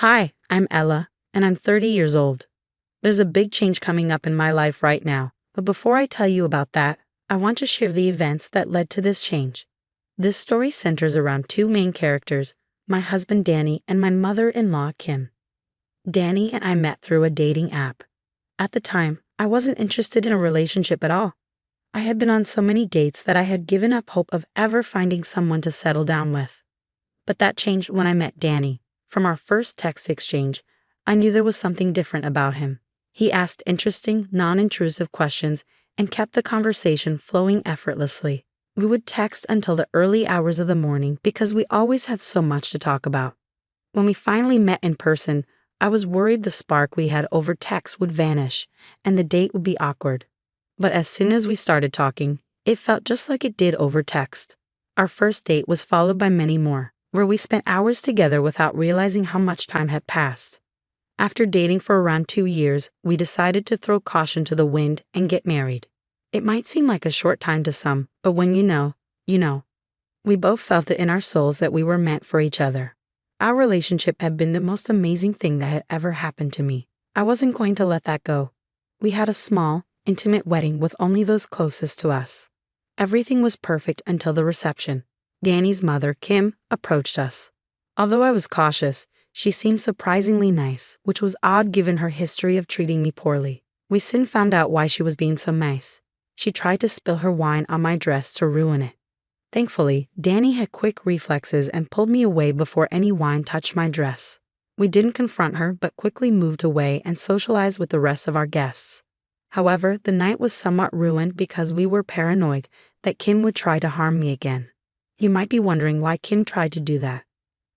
Hi, I'm Ella, and I'm 30 years old. There's a big change coming up in my life right now, but before I tell you about that, I want to share the events that led to this change. This story centers around two main characters, my husband Danny and my mother-in-law Kim. Danny and I met through a dating app. At the time, I wasn't interested in a relationship at all. I had been on so many dates that I had given up hope of ever finding someone to settle down with. But that changed when I met Danny. From our first text exchange, I knew there was something different about him. He asked interesting, non-intrusive questions and kept the conversation flowing effortlessly. We would text until the early hours of the morning because we always had so much to talk about. When we finally met in person, I was worried the spark we had over text would vanish and the date would be awkward. But as soon as we started talking, it felt just like it did over text. Our first date was followed by many more, where we spent hours together without realizing how much time had passed. After dating for around 2 years, we decided to throw caution to the wind and get married. It might seem like a short time to some, but when you know, you know. We both felt it in our souls that we were meant for each other. Our relationship had been the most amazing thing that had ever happened to me. I wasn't going to let that go. We had a small, intimate wedding with only those closest to us. Everything was perfect until the reception. Danny's mother, Kim, approached us. Although I was cautious, she seemed surprisingly nice, which was odd given her history of treating me poorly. We soon found out why she was being so nice. She tried to spill her wine on my dress to ruin it. Thankfully, Danny had quick reflexes and pulled me away before any wine touched my dress. We didn't confront her but quickly moved away and socialized with the rest of our guests. However, the night was somewhat ruined because we were paranoid that Kim would try to harm me again. You might be wondering why Kim tried to do that.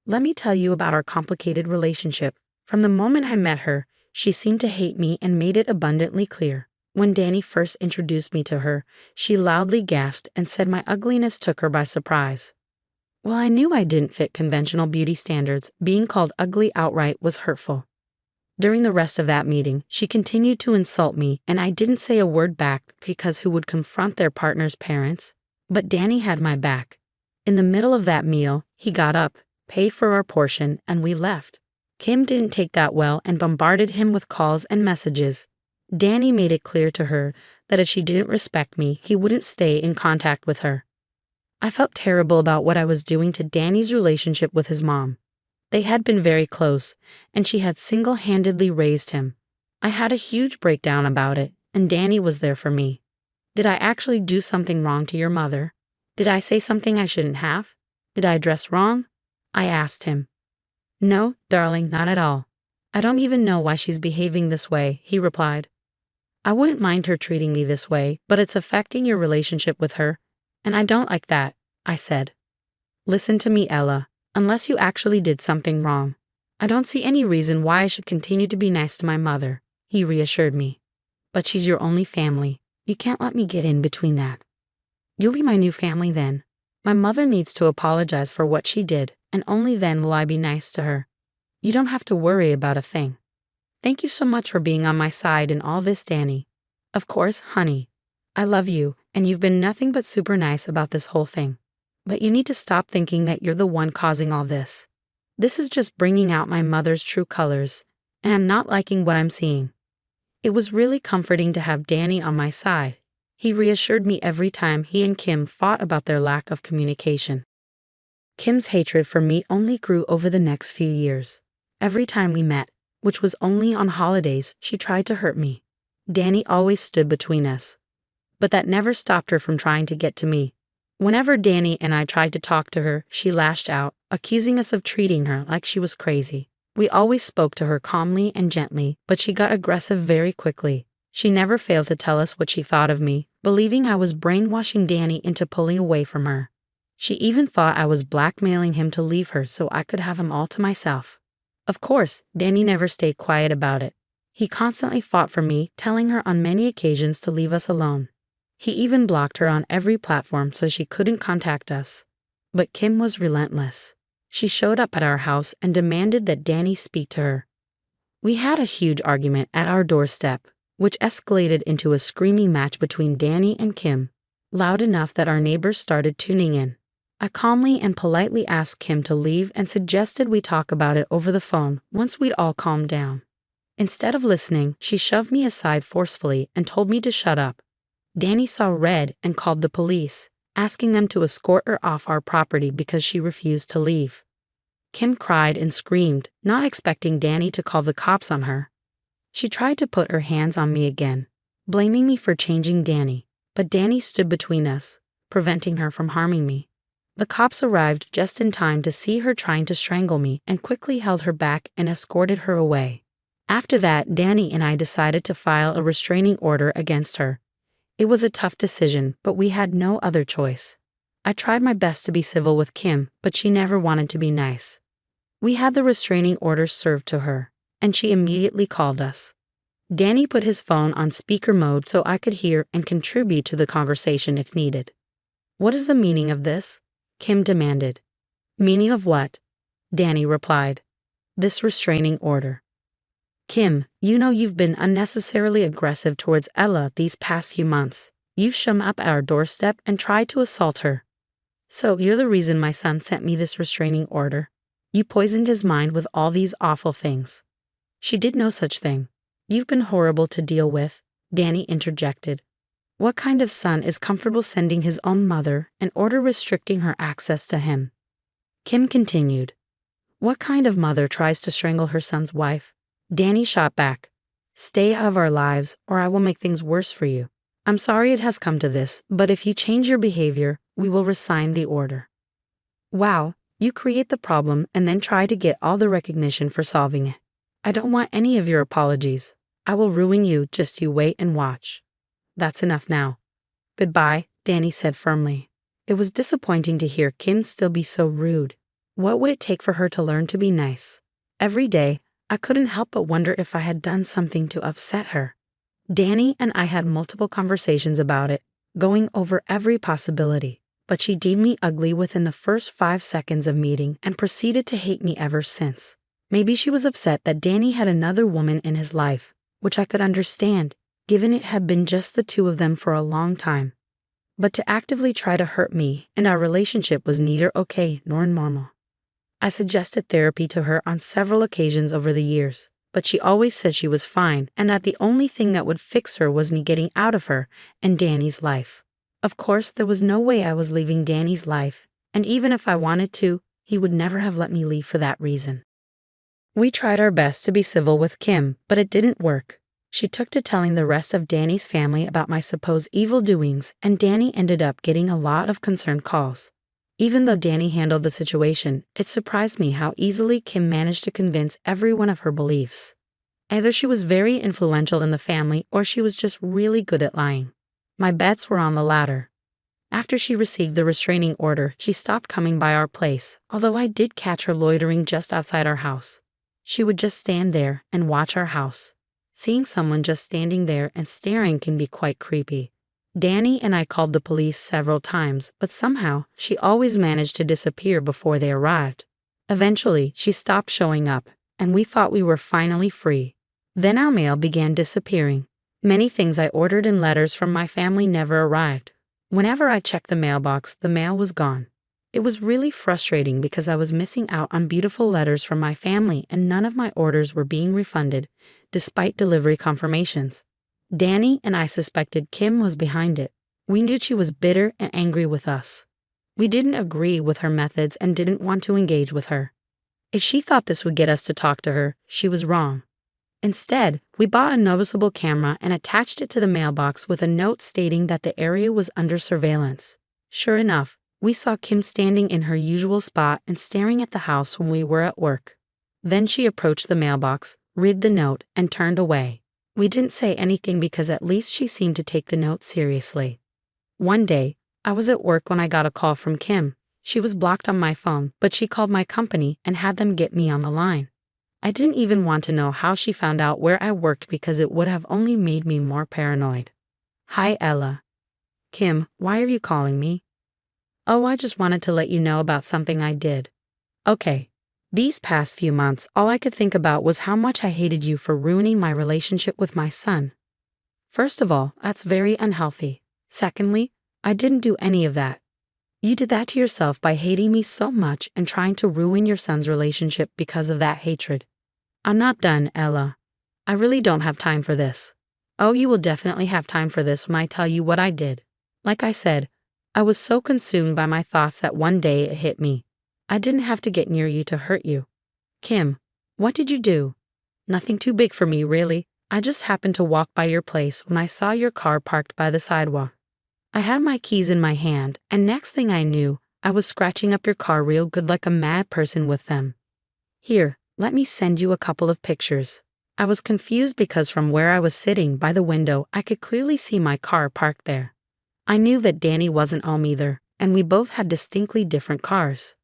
Let me tell you about our complicated relationship. From the moment I met her, she seemed to hate me and made it abundantly clear. When Danny first introduced me to her, she loudly gasped and said my ugliness took her by surprise. While I knew I didn't fit conventional beauty standards, being called ugly outright was hurtful. During the rest of that meeting, she continued to insult me, and I didn't say a word back because who would confront their partner's parents? But Danny had my back. In the middle of that meal, he got up, paid for our portion, and we left. Kim didn't take that well and bombarded him with calls and messages. Danny made it clear to her that if she didn't respect me, he wouldn't stay in contact with her. I felt terrible about what I was doing to Danny's relationship with his mom. They had been very close, and she had single-handedly raised him. I had a huge breakdown about it, and Danny was there for me. Did I actually do something wrong to your mother? Did I say something I shouldn't have? Did I dress wrong? I asked him. No, darling, not at all. I don't even know why she's behaving this way, he replied. I wouldn't mind her treating me this way, but it's affecting your relationship with her, and I don't like that, I said. Listen to me, Ella. Unless you actually did something wrong, I don't see any reason why I should continue to be nice to my mother, he reassured me. But she's your only family. You can't let me get in between that. You'll be my new family then. My mother needs to apologize for what she did, and only then will I be nice to her. You don't have to worry about a thing. Thank you so much for being on my side in all this, Danny. Of course, honey. I love you, and you've been nothing but super nice about this whole thing. But you need to stop thinking that you're the one causing all this. This is just bringing out my mother's true colors, and I'm not liking what I'm seeing. It was really comforting to have Danny on my side. He reassured me every time he and Kim fought about their lack of communication. Kim's hatred for me only grew over the next few years. Every time we met, which was only on holidays, she tried to hurt me. Danny always stood between us. But that never stopped her from trying to get to me. Whenever Danny and I tried to talk to her, she lashed out, accusing us of treating her like she was crazy. We always spoke to her calmly and gently, but she got aggressive very quickly. She never failed to tell us what she thought of me, believing I was brainwashing Danny into pulling away from her. She even thought I was blackmailing him to leave her so I could have him all to myself. Of course, Danny never stayed quiet about it. He constantly fought for me, telling her on many occasions to leave us alone. He even blocked her on every platform so she couldn't contact us. But Kim was relentless. She showed up at our house and demanded that Danny speak to her. We had a huge argument at our doorstep, which escalated into a screaming match between Danny and Kim, loud enough that our neighbors started tuning in. I calmly and politely asked Kim to leave and suggested we talk about it over the phone once we'd all calmed down. Instead of listening, she shoved me aside forcefully and told me to shut up. Danny saw red and called the police, asking them to escort her off our property because she refused to leave. Kim cried and screamed, not expecting Danny to call the cops on her. She tried to put her hands on me again, blaming me for changing Danny, but Danny stood between us, preventing her from harming me. The cops arrived just in time to see her trying to strangle me and quickly held her back and escorted her away. After that, Danny and I decided to file a restraining order against her. It was a tough decision, but we had no other choice. I tried my best to be civil with Kim, but she never wanted to be nice. We had the restraining order served to her, and she immediately called us. Danny put his phone on speaker mode so I could hear and contribute to the conversation if needed. "What is the meaning of this?" Kim demanded. "Meaning of what?" Danny replied. "This restraining order. Kim, you know you've been unnecessarily aggressive towards Ella these past few months. You've shown up at our doorstep and tried to assault her. So you're the reason my son sent me this restraining order. You poisoned his mind with all these awful things." "She did no such thing. You've been horrible to deal with," Danny interjected. "What kind of son is comfortable sending his own mother an order restricting her access to him?" Kim continued. "What kind of mother tries to strangle her son's wife?" Danny shot back. "Stay out of our lives, or I will make things worse for you. I'm sorry it has come to this, but if you change your behavior, we will resign the order." Wow, you create the problem and then try to get all the recognition for solving it. I don't want any of your apologies. I will ruin you, just you wait and watch. "That's enough now. Goodbye," Danny said firmly. It was disappointing to hear Kim still be so rude. What would it take for her to learn to be nice? Every day, I couldn't help but wonder if I had done something to upset her. Danny and I had multiple conversations about it, going over every possibility, but she deemed me ugly within the first 5 seconds of meeting and proceeded to hate me ever since. Maybe she was upset that Danny had another woman in his life, which I could understand, given it had been just the two of them for a long time. But to actively try to hurt me and our relationship was neither okay nor normal. I suggested therapy to her on several occasions over the years, but she always said she was fine and that the only thing that would fix her was me getting out of her and Danny's life. Of course, there was no way I was leaving Danny's life, and even if I wanted to, he would never have let me leave for that reason. We tried our best to be civil with Kim, but it didn't work. She took to telling the rest of Danny's family about my supposed evil doings, and Danny ended up getting a lot of concerned calls. Even though Danny handled the situation, it surprised me how easily Kim managed to convince everyone of her beliefs. Either she was very influential in the family or she was just really good at lying. My bets were on the latter. After she received the restraining order, she stopped coming by our place, although I did catch her loitering just outside our house. She would just stand there and watch our house. Seeing someone just standing there and staring can be quite creepy. Danny and I called the police several times, but somehow she always managed to disappear before they arrived. Eventually, she stopped showing up, and we thought we were finally free. Then our mail began disappearing. Many things I ordered in letters from my family never arrived. Whenever I checked the mailbox, the mail was gone. It was really frustrating because I was missing out on beautiful letters from my family and none of my orders were being refunded, despite delivery confirmations. Danny and I suspected Kim was behind it. We knew she was bitter and angry with us. We didn't agree with her methods and didn't want to engage with her. If she thought this would get us to talk to her, she was wrong. Instead, we bought a noticeable camera and attached it to the mailbox with a note stating that the area was under surveillance. Sure enough, we saw Kim standing in her usual spot and staring at the house when we were at work. Then she approached the mailbox, read the note, and turned away. We didn't say anything because at least she seemed to take the note seriously. One day, I was at work when I got a call from Kim. She was blocked on my phone, but she called my company and had them get me on the line. I didn't even want to know how she found out where I worked because it would have only made me more paranoid. "Hi, Ella." "Kim, why are you calling me?" "Oh, I just wanted to let you know about something I did." "Okay." These past few months, all I could think about was how much I hated you for ruining my relationship with my son. First of all, that's very unhealthy. Secondly, I didn't do any of that. You did that to yourself by hating me so much and trying to ruin your son's relationship because of that hatred. I'm not done, Ella. I really don't have time for this. Oh, you will definitely have time for this when I tell you what I did. Like I said, I was so consumed by my thoughts that one day it hit me. I didn't have to get near you to hurt you. Kim, what did you do? Nothing too big for me, really. I just happened to walk by your place when I saw your car parked by the sidewalk. I had my keys in my hand, and next thing I knew, I was scratching up your car real good like a mad person with them. Here, let me send you a couple of pictures. I was confused because from where I was sitting by the window, I could clearly see my car parked there. I knew that Danny wasn't home either, and we both had distinctly different cars.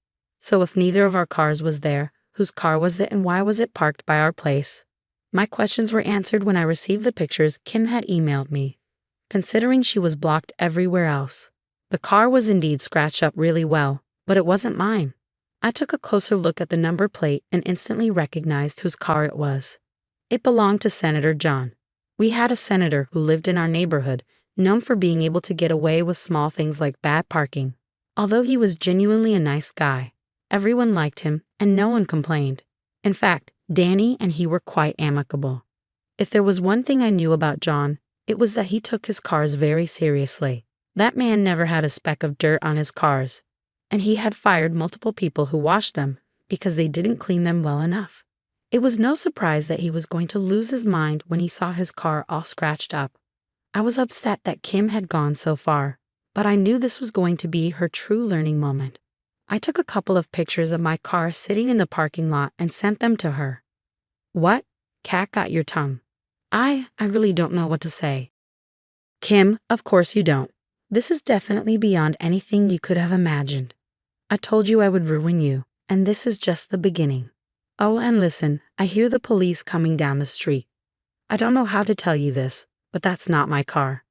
So if neither of our cars was there, whose car was it and why was it parked by our place? My questions were answered when I received the pictures Kim had emailed me. Considering she was blocked everywhere else, the car was indeed scratched up really well, but it wasn't mine. I took a closer look at the number plate and instantly recognized whose car it was. It belonged to Senator John. We had a senator who lived in our neighborhood, known for being able to get away with small things like bad parking. Although he was genuinely a nice guy, everyone liked him and no one complained. In fact, Danny and he were quite amicable. If there was one thing I knew about John, it was that he took his cars very seriously. That man never had a speck of dirt on his cars, and he had fired multiple people who washed them because they didn't clean them well enough. It was no surprise that he was going to lose his mind when he saw his car all scratched up. I was upset that Kim had gone so far, but I knew this was going to be her true learning moment. I took a couple of pictures of my car sitting in the parking lot and sent them to her. What? Cat got your tongue. I really don't know what to say. Kim, of course you don't. This is definitely beyond anything you could have imagined. I told you I would ruin you, and this is just the beginning. Oh, and listen, I hear the police coming down the street. I don't know how to tell you this, but that's not my car.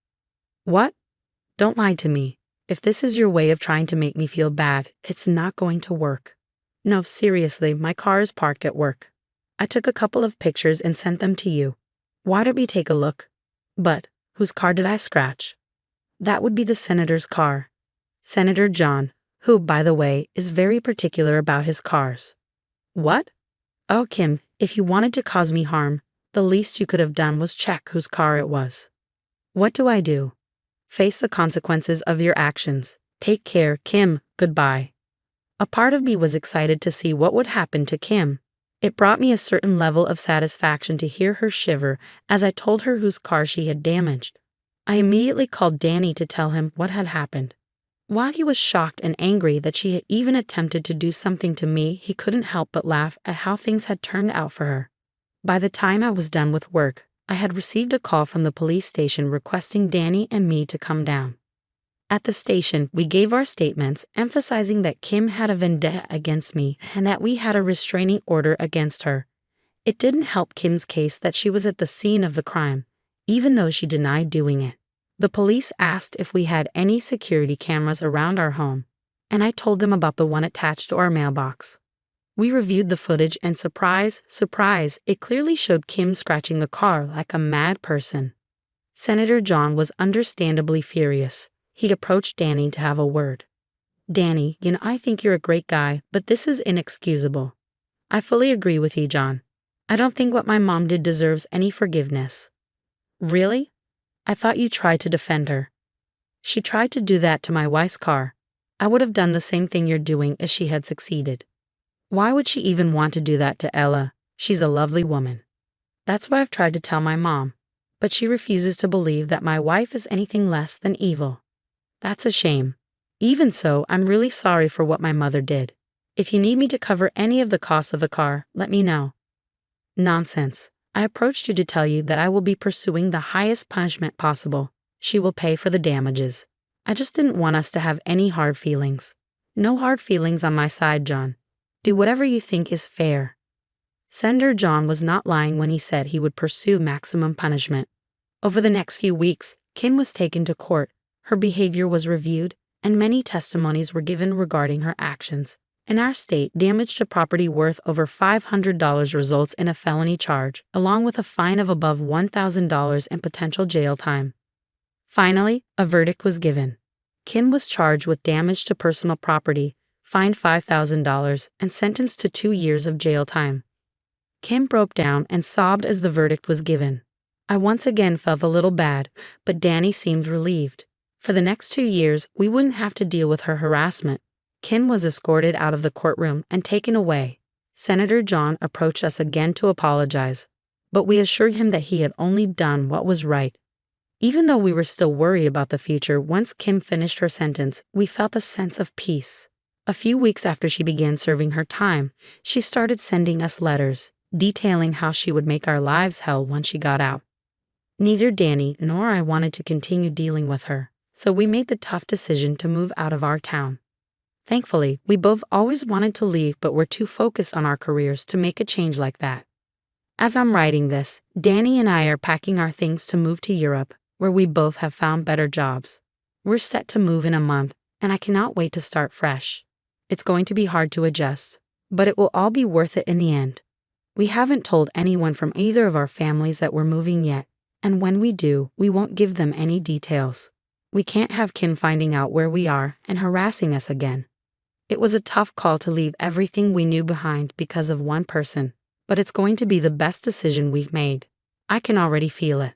What? Don't lie to me. If this is your way of trying to make me feel bad, it's not going to work. No, seriously, my car is parked at work. I took a couple of pictures and sent them to you. Why don't we take a look? But, whose car did I scratch? That would be the senator's car. Senator John, who, by the way, is very particular about his cars. What? Oh, Kim, if you wanted to cause me harm, the least you could have done was check whose car it was. What do I do? Face the consequences of your actions. Take care, Kim, goodbye. A part of me was excited to see what would happen to Kim. It brought me a certain level of satisfaction to hear her shiver as I told her whose car she had damaged. I immediately called Danny to tell him what had happened. While he was shocked and angry that she had even attempted to do something to me, he couldn't help but laugh at how things had turned out for her. By the time I was done with work, I had received a call from the police station requesting Danny and me to come down. At the station, we gave our statements, emphasizing that Kim had a vendetta against me and that we had a restraining order against her. It didn't help Kim's case that she was at the scene of the crime, even though she denied doing it. The police asked if we had any security cameras around our home, and I told them about the one attached to our mailbox. We reviewed the footage and surprise, it clearly showed Kim scratching the car like a mad person. Senator John was understandably furious. He'd approached Danny to have a word. Danny, I think you're a great guy, but this is inexcusable. I fully agree with you, John. I don't think what my mom did deserves any forgiveness. Really? I thought you tried to defend her. She tried to do that to my wife's car. I would have done the same thing you're doing if she had succeeded. Why would she even want to do that to Ella? She's a lovely woman. That's what I've tried to tell my mom, but she refuses to believe that my wife is anything less than evil. That's a shame. Even so, I'm really sorry for what my mother did. If you need me to cover any of the costs of the car, let me know. Nonsense. I approached you to tell you that I will be pursuing the highest punishment possible. She will pay for the damages. I just didn't want us to have any hard feelings. No hard feelings on my side, John. Do whatever you think is fair. Senator John was not lying when he said he would pursue maximum punishment. Over the next few weeks, Kim was taken to court. Her behavior was reviewed, and many testimonies were given regarding her actions. In our state, damage to property worth over $500 results in a felony charge, along with a fine of above $1,000 and potential jail time. Finally, a verdict was given. Kim was charged with damage to personal property, fined $5,000, and sentenced to 2 years of jail time. Kim broke down and sobbed as the verdict was given. I once again felt a little bad, but Danny seemed relieved. For the next 2 years, we wouldn't have to deal with her harassment. Kim was escorted out of the courtroom and taken away. Senator John approached us again to apologize, but we assured him that he had only done what was right. Even though we were still worried about the future, once Kim finished her sentence, we felt a sense of peace. A few weeks after she began serving her time, she started sending us letters, detailing how she would make our lives hell once she got out. Neither Danny nor I wanted to continue dealing with her, so we made the tough decision to move out of our town. Thankfully, we both always wanted to leave but were too focused on our careers to make a change like that. As I'm writing this, Danny and I are packing our things to move to Europe, where we both have found better jobs. We're set to move in a month, and I cannot wait to start fresh. It's going to be hard to adjust, but it will all be worth it in the end. We haven't told anyone from either of our families that we're moving yet, and when we do, we won't give them any details. We can't have Kim finding out where we are and harassing us again. It was a tough call to leave everything we knew behind because of one person, but it's going to be the best decision we've made. I can already feel it.